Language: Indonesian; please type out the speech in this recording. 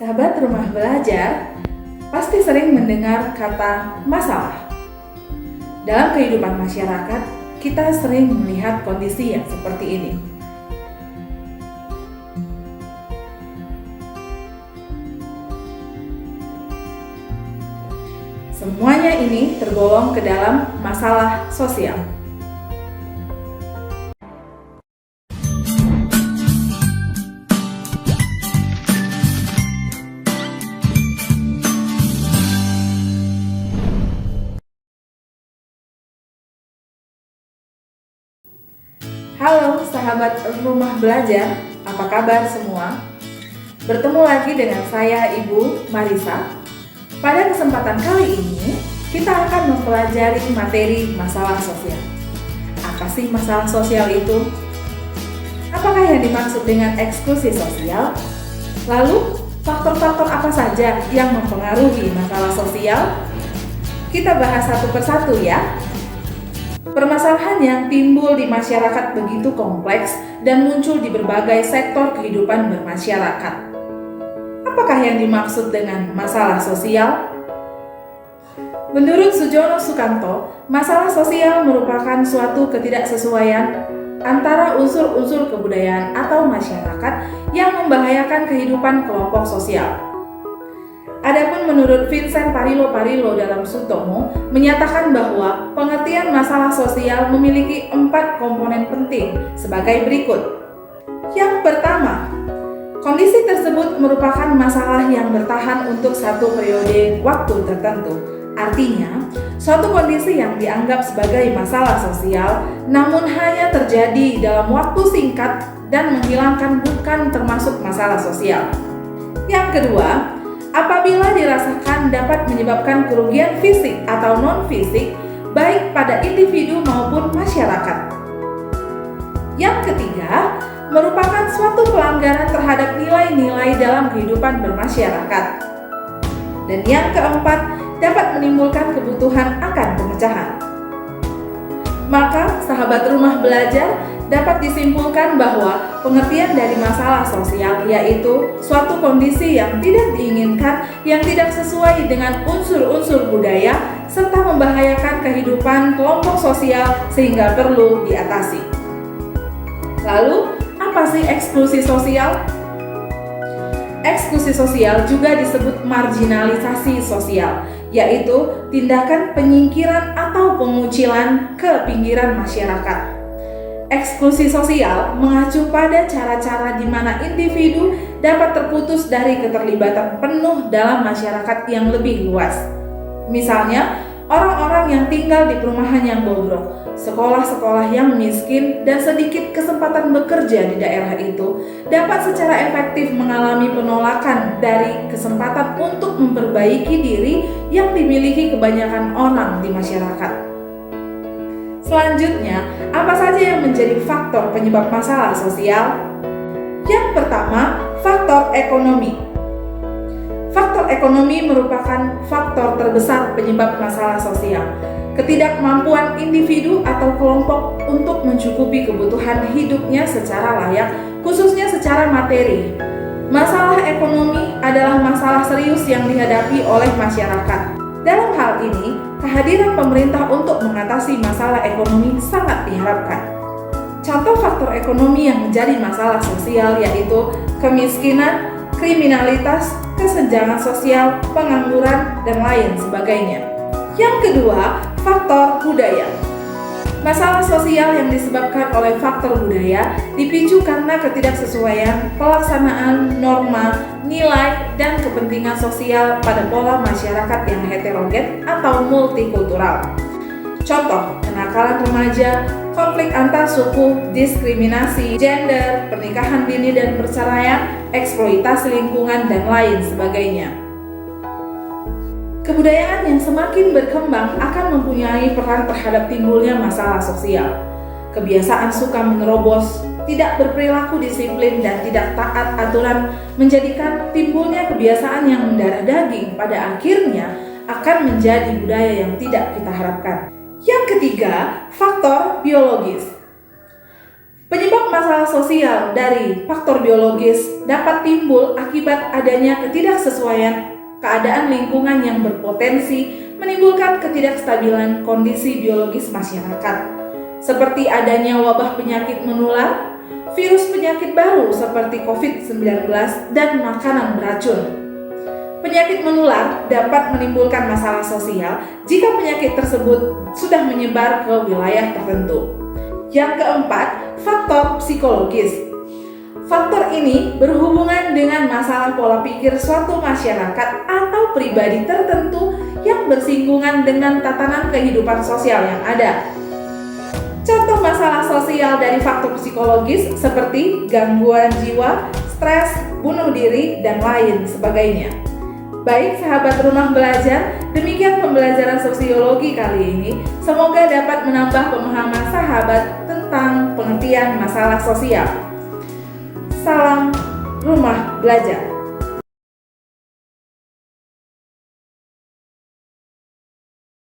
Sahabat rumah belajar, pasti sering mendengar kata masalah. Dalam kehidupan masyarakat, kita sering melihat kondisi yang seperti ini. Semuanya ini tergolong ke dalam masalah sosial. Halo sahabat rumah belajar, apa kabar semua? Bertemu lagi dengan saya Ibu Marisa. Pada kesempatan kali ini, kita akan mempelajari materi masalah sosial. Apa sih masalah sosial itu? Apakah yang dimaksud dengan eksklusi sosial? Lalu, faktor-faktor apa saja yang mempengaruhi masalah sosial? Kita bahas satu persatu ya. Permasalahan yang timbul di masyarakat begitu kompleks dan muncul di berbagai sektor kehidupan bermasyarakat. Apakah yang dimaksud dengan masalah sosial? Menurut Sujono Sukanto, masalah sosial merupakan suatu ketidaksesuaian antara unsur-unsur kebudayaan atau masyarakat yang membahayakan kehidupan kelompok sosial. Adapun menurut Vincent Parillo dalam Sutomo menyatakan bahwa pengertian masalah sosial memiliki 4 komponen penting sebagai berikut. Yang pertama, kondisi tersebut merupakan masalah yang bertahan untuk satu periode waktu tertentu. Artinya, suatu kondisi yang dianggap sebagai masalah sosial namun hanya terjadi dalam waktu singkat dan menghilangkan bukan termasuk masalah sosial. Yang kedua, apabila dirasakan dapat menyebabkan kerugian fisik atau non-fisik baik pada individu maupun masyarakat. Yang ketiga, merupakan suatu pelanggaran terhadap nilai-nilai dalam kehidupan bermasyarakat. Dan yang keempat, dapat menimbulkan kebutuhan akan pemecahan. Maka, sahabat rumah belajar, dapat disimpulkan bahwa pengertian dari masalah sosial yaitu suatu kondisi yang tidak diinginkan, yang tidak sesuai dengan unsur-unsur budaya, serta membahayakan kehidupan kelompok sosial sehingga perlu diatasi. Lalu, apa sih eksklusi sosial? Eksklusi sosial juga disebut marginalisasi sosial, yaitu tindakan penyingkiran atau pengucilan ke pinggiran masyarakat. Eksklusi sosial mengacu pada cara-cara di mana individu dapat terputus dari keterlibatan penuh dalam masyarakat yang lebih luas. Misalnya, orang-orang yang tinggal di perumahan yang bobrok, sekolah-sekolah yang miskin, dan sedikit kesempatan bekerja di daerah itu dapat secara efektif mengalami penolakan dari kesempatan untuk memperbaiki diri yang dimiliki kebanyakan orang di masyarakat. Selanjutnya, apa saja yang menjadi faktor penyebab masalah sosial? Yang pertama, faktor ekonomi. Faktor ekonomi merupakan faktor terbesar penyebab masalah sosial. Ketidakmampuan individu atau kelompok untuk mencukupi kebutuhan hidupnya secara layak, khususnya secara materi. Masalah ekonomi adalah masalah serius yang dihadapi oleh masyarakat. Dalam hal ini, kehadiran pemerintah untuk mengatasi masalah ekonomi sangat diharapkan. Contoh faktor ekonomi yang menjadi masalah sosial yaitu kemiskinan, kriminalitas, kesenjangan sosial, pengangguran, dan lain sebagainya. Yang kedua, faktor budaya. Masalah sosial yang disebabkan oleh faktor budaya dipicu karena ketidaksesuaian pelaksanaan norma, nilai, dan kepentingan sosial pada pola masyarakat yang heterogen atau multikultural. Contoh, kenakalan remaja, konflik antar suku, diskriminasi, gender, pernikahan dini dan perceraian, eksploitasi lingkungan, dan lain sebagainya. Kebudayaan yang semakin berkembang akan mempunyai peran terhadap timbulnya masalah sosial. Kebiasaan suka menerobos, tidak berperilaku disiplin, dan tidak taat aturan menjadikan timbulnya kebiasaan yang mendarah daging pada akhirnya akan menjadi budaya yang tidak kita harapkan. Yang ketiga, faktor biologis. Penyebab masalah sosial dari faktor biologis dapat timbul akibat adanya ketidaksesuaian keadaan lingkungan yang berpotensi menimbulkan ketidakstabilan kondisi biologis masyarakat, seperti adanya wabah penyakit menular, virus penyakit baru seperti COVID-19, dan makanan beracun. Penyakit menular dapat menimbulkan masalah sosial jika penyakit tersebut sudah menyebar ke wilayah tertentu. Yang keempat, faktor psikologis. Faktor ini berhubungan dengan masalah pola pikir suatu masyarakat atau pribadi tertentu yang bersinggungan dengan tatanan kehidupan sosial yang ada. Contoh masalah sosial dari faktor psikologis seperti gangguan jiwa, stres, bunuh diri, dan lain sebagainya. Baik sahabat rumah belajar, demikian pembelajaran sosiologi kali ini. Semoga dapat menambah pemahaman sahabat tentang pengertian masalah sosial. Salam rumah belajar.